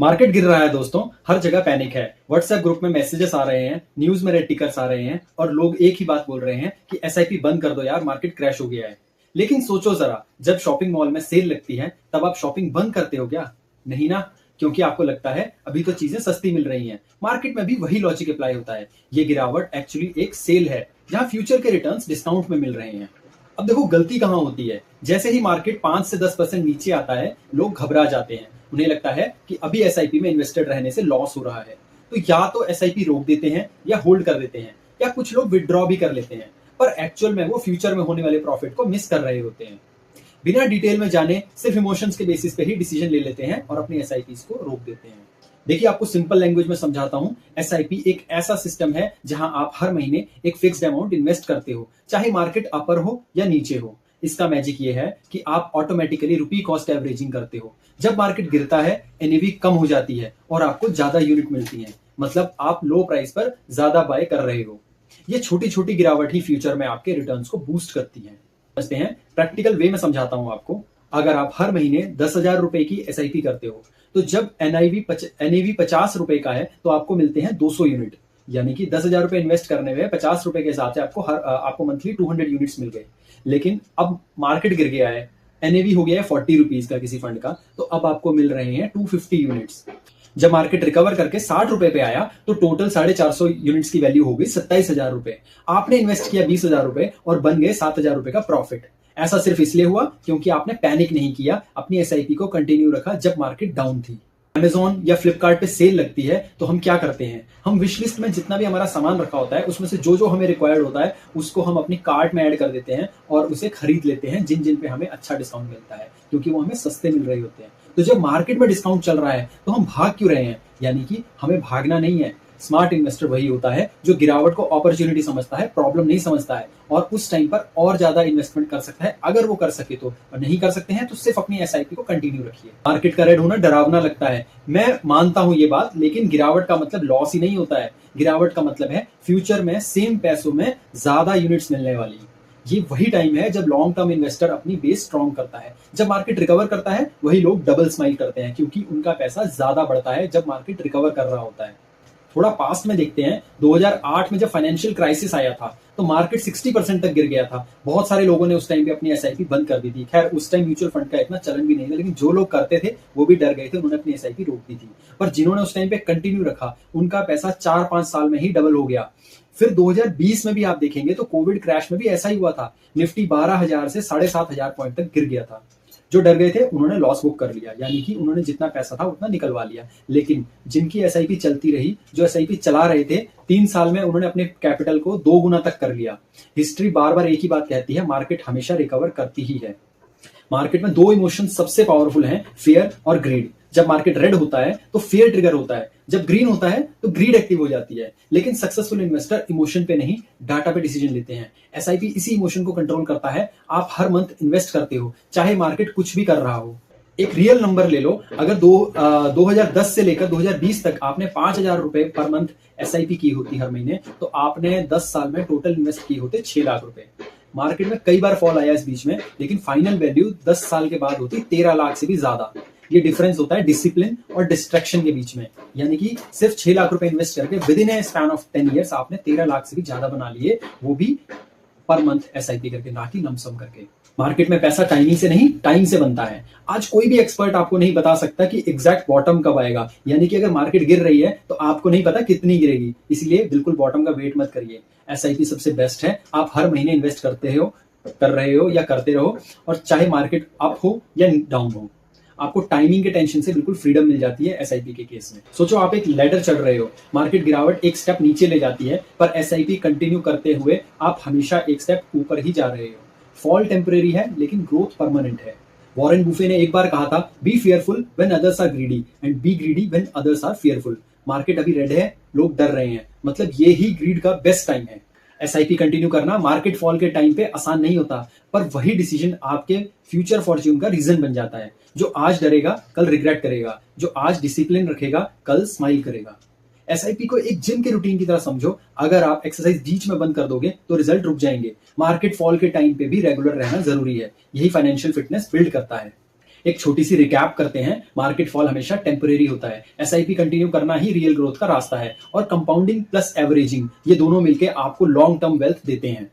Market गिर रहा है दोस्तों। हर जगह पैनिक है। व्हाट्सएप ग्रुप में मैसेजेस आ रहे हैं, न्यूज में रेड टिकर्स आ रहे हैं और लोग एक ही बात बोल रहे हैं कि एसआईपी बंद कर दो यार, मार्केट क्रैश हो गया है। लेकिन सोचो जरा, जब शॉपिंग मॉल में सेल लगती है तब आप शॉपिंग बंद करते हो क्या? नहीं ना, क्योंकि आपको लगता है अभी तो चीजें सस्ती मिल रही हैं। मार्केट में भी वही लॉजिक अप्लाई होता है। ये गिरावट एक्चुअली एक सेल है जहां फ्यूचर के रिटर्न्स डिस्काउंट में मिल रहे हैं। अब देखो गलती कहां होती है। जैसे ही मार्केट 5 से 10% नीचे आता है, लोग घबरा जाते हैं। उन्हें लगता है कि अभी एसआईपी में इन्वेस्टेड रहने से लॉस हो रहा है, तो या तो एसआईपी रोक देते हैं या होल्ड कर देते हैं, या कुछ लोग विड्रॉ भी कर लेते हैं। पर एक्चुअल में वो फ्यूचर में होने वाले प्रॉफिट को मिस कर रहे होते हैं। बिना डिटेल में जाने सिर्फ इमोशंस के बेसिस पे ही डिसीजन ले लेते हैं और अपनी एसआईपी को रोक देते हैं। देखिए, आपको सिंपल लैंग्वेज में समझाता हूं। एसआईपी एक ऐसा सिस्टम है जहां आप हर महीने एक फिक्स्ड अमाउंट इन्वेस्ट करते हो, चाहे मार्केट अपर हो या नीचे हो। इसका मैजिक ये है कि आप ऑटोमेटिकली रुपी कॉस्ट एवरेजिंग करते हो। जब मार्केट गिरता है, एनएवी कम हो जाती है और आपको ज्यादा यूनिट मिलती है। मतलब आप लो प्राइस पर ज्यादा बाय कर रहे हो। ये छोटी छोटी गिरावट ही फ्यूचर में आपके रिटर्न्स को बूस्ट करती है। समझते हैं, प्रैक्टिकल वे में समझाता हूं आपको। अगर आप हर महीने 10,000 रुपए की एसआईपी करते हो, तो जब एनएवी 50 रुपए का है तो आपको मिलते हैं 200 यूनिट। यानी कि 10,000 रुपए इन्वेस्ट करने में 50 रुपए के हिसाब से आपको मंथली 200 यूनिट्स मिल गए। लेकिन अब मार्केट गिर गया है, एनएवी हो गया है 40 रुपीज का किसी फंड का, तो अब आपको मिल रहे हैं 250 यूनिट्स। जब मार्केट रिकवर करके 60 रुपए पे आया तो टोटल 450 यूनिट्स की वैल्यू हो गई 27,000 रुपए। आपने इन्वेस्ट किया 20,000 रुपए और बन गए 7,000 रुपए का प्रॉफिट। ऐसा सिर्फ इसलिए हुआ क्योंकि आपने पैनिक नहीं किया, अपनी एसआईपी को कंटिन्यू रखा जब मार्केट डाउन थी। अमेजॉन या फ्लिपकार्ट पे सेल लगती है तो हम क्या करते हैं? हम विश लिस्ट में जितना भी हमारा सामान रखा होता है उसमें से जो जो हमें रिक्वायर्ड होता है उसको हम अपनी कार्ट में ऐड कर देते हैं और उसे खरीद लेते हैं जिन जिन पे हमें अच्छा डिस्काउंट मिलता है, क्योंकि वो हमें सस्ते मिल रहे होते हैं। तो जब मार्केट में डिस्काउंट चल रहा है तो हम भाग क्यों रहे हैं? यानी कि हमें भागना नहीं है। स्मार्ट इन्वेस्टर वही होता है जो गिरावट को अपॉर्चुनिटी समझता है, प्रॉब्लम नहीं समझता है, और उस टाइम पर और ज्यादा इन्वेस्टमेंट कर सकता है अगर वो कर सके तो। और नहीं कर सकते हैं तो सिर्फ अपनी एसआईपी को कंटिन्यू रखिए। मार्केट का रेड होना डरावना लगता है, मैं मानता हूं ये बात, लेकिन गिरावट का मतलब लॉस ही नहीं होता है। गिरावट का मतलब है फ्यूचर में सेम पैसों में ज्यादा यूनिट्स मिलने वाली। ये वही टाइम है जब लॉन्ग टर्म इन्वेस्टर अपनी बेस स्ट्रॉन्ग करता है। जब मार्केट रिकवर करता है वही लोग डबल स्माइल करते हैं, क्योंकि उनका पैसा ज्यादा बढ़ता है जब मार्केट रिकवर कर रहा होता है। थोड़ा पास्ट में देखते हैं। 2008 में जब फाइनेंशियल क्राइसिस आया था तो मार्केट 60% तक गिर गया था। बहुत सारे लोगों ने उस टाइम पे अपनी एसआईपी बंद कर दी थी। खैर, उस टाइम म्यूचुअल फंड का इतना चलन भी नहीं था, लेकिन जो लोग करते थे वो भी डर गए थे, उन्होंने अपनी एसआईपी रोक दी थी। पर जिन्होंने उस टाइम पे कंटिन्यू रखा, उनका पैसा 4-5 साल में ही डबल हो गया। फिर 2020 में भी आप देखेंगे तो कोविड क्रैश में भी ऐसा ही हुआ था। निफ्टी 12,000 से 7,500 पॉइंट तक गिर गया था। जो डर गए थे उन्होंने लॉस बुक कर लिया, यानी कि उन्होंने जितना पैसा था उतना निकलवा लिया। लेकिन जिनकी एसआईपी चलती रही, जो एसआईपी चला रहे थे, 3 साल में उन्होंने अपने कैपिटल को 2 गुना तक कर लिया। हिस्ट्री बार बार एक ही बात कहती है, मार्केट हमेशा रिकवर करती ही है। मार्केट में 2 इमोशन सबसे पावरफुल हैं, फियर और ग्रीड। जब मार्केट रेड होता है तो फियर ट्रिगर होता है, जब ग्रीन होता है तो ग्रीड एक्टिव हो जाती है। लेकिन सक्सेसफुल इन्वेस्टर इमोशन पे नहीं, डाटा पे डिसीजन लेते हैं। एसआईपी इसी इमोशन को कंट्रोल करता है। आप हर मंथ इन्वेस्ट करते हो, चाहे मार्केट कुछ भी कर रहा हो। एक रियल नंबर ले लो। अगर 2010 से लेकर 2020 तक आपने 5,000 रुपए पर मंथ एसआईपी की होती हर महीने, तो आपने 10 साल में टोटल इन्वेस्ट किए होते 6 लाख रुपए। मार्केट में कई बार फॉल आया इस बीच में, लेकिन फाइनल वैल्यू 10 साल के बाद होती 13 लाख से भी ज्यादा। ये डिफरेंस होता है डिसिप्लिन और डिस्ट्रैक्शन के बीच में। यानी कि सिर्फ 6 लाख रुपए इन्वेस्ट करके with in A span of 10 years आपने 13 लाख से भी ज्यादा बना लिए, वो भी पर मंथ एसआईपी करके, ना कि लमसम करके। मार्केट में पैसा टाइमिंग से नहीं, टाइम से बनता है। आज कोई भी एक्सपर्ट आपको नहीं बता सकता कि एग्जैक्ट बॉटम कब आएगा। यानी कि अगर मार्केट गिर रही है तो आपको नहीं पता कितनी गिरेगी, इसलिए बिल्कुल बॉटम का वेट मत करिए। एसआईपी सबसे बेस्ट है। आप हर महीने इन्वेस्ट कर रहे हो या करते रहो, और चाहे मार्केट अप हो या डाउन हो, आपको टाइमिंग के टेंशन से बिल्कुल फ्रीडम मिल जाती है एसआईपी के केस में। सोचो आप एक लैडर चढ़ रहे हो, मार्केट गिरावट एक स्टेप नीचे ले जाती है, पर एसआईपी कंटिन्यू करते हुए आप हमेशा एक स्टेप ऊपर ही जा रहे हो। फॉल टेम्परेरी है लेकिन ग्रोथ परमानेंट है। वॉरेन बुफे ने एक बार कहा था, be fearful when others are greedy and be greedy when others are fearful. Market अभी रेड है, लोग डर रहे हैं, मतलब ये ही ग्रीड का बेस्ट टाइम है। एसआईपी कंटिन्यू करना मार्केट फॉल के टाइम पे आसान नहीं होता, पर वही डिसीजन आपके फ्यूचर फॉर्च्यून का रीजन बन जाता है। जो आज डरेगा कल रिग्रेट करेगा, जो आज डिसिप्लिन रखेगा कल स्माइल करेगा। एसआईपी को एक जिम के रूटीन की तरह समझो। अगर आप एक्सरसाइज बीच में बंद कर दोगे तो रिजल्ट रुक जाएंगे। मार्केट फॉल के टाइम पे भी रेगुलर रहना जरूरी है, यही फाइनेंशियल फिटनेस बिल्ड करता है। एक छोटी सी रिकैप करते हैं, मार्केट फॉल हमेशा टेम्परेरी होता है। एसआईपी कंटिन्यू करना ही रियल ग्रोथ का रास्ता है और कंपाउंडिंग प्लस एवरेजिंग ये दोनों मिलकर आपको लॉन्ग टर्म वेल्थ देते हैं।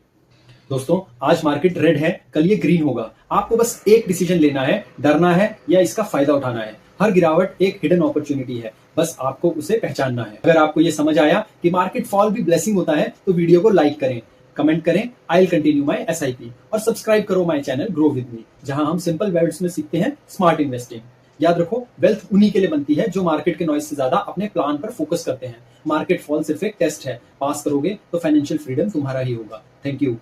दोस्तों, आज मार्केट रेड है, कल ये ग्रीन होगा। आपको बस एक डिसीजन लेना है, डरना है या इसका फायदा उठाना है। हर गिरावट एक हिडन अपॉर्चुनिटी है, बस आपको उसे पहचानना है। अगर आपको ये समझ आया कि मार्केट फॉल भी ब्लेसिंग होता है तो वीडियो को लाइक करें, कमेंट करें I will continue my SIP और सब्सक्राइब करो my channel grow with me, जहां हम सिंपल वर्ड्स में सीखते हैं स्मार्ट इन्वेस्टिंग। याद रखो, वेल्थ उन्हीं के लिए बनती है जो मार्केट के नॉइज से ज्यादा अपने प्लान पर फोकस करते हैं। मार्केट फॉल सिर्फ एक टेस्ट है, पास करोगे तो फाइनेंशियल फ्रीडम तुम्हारा ही होगा। Thank you.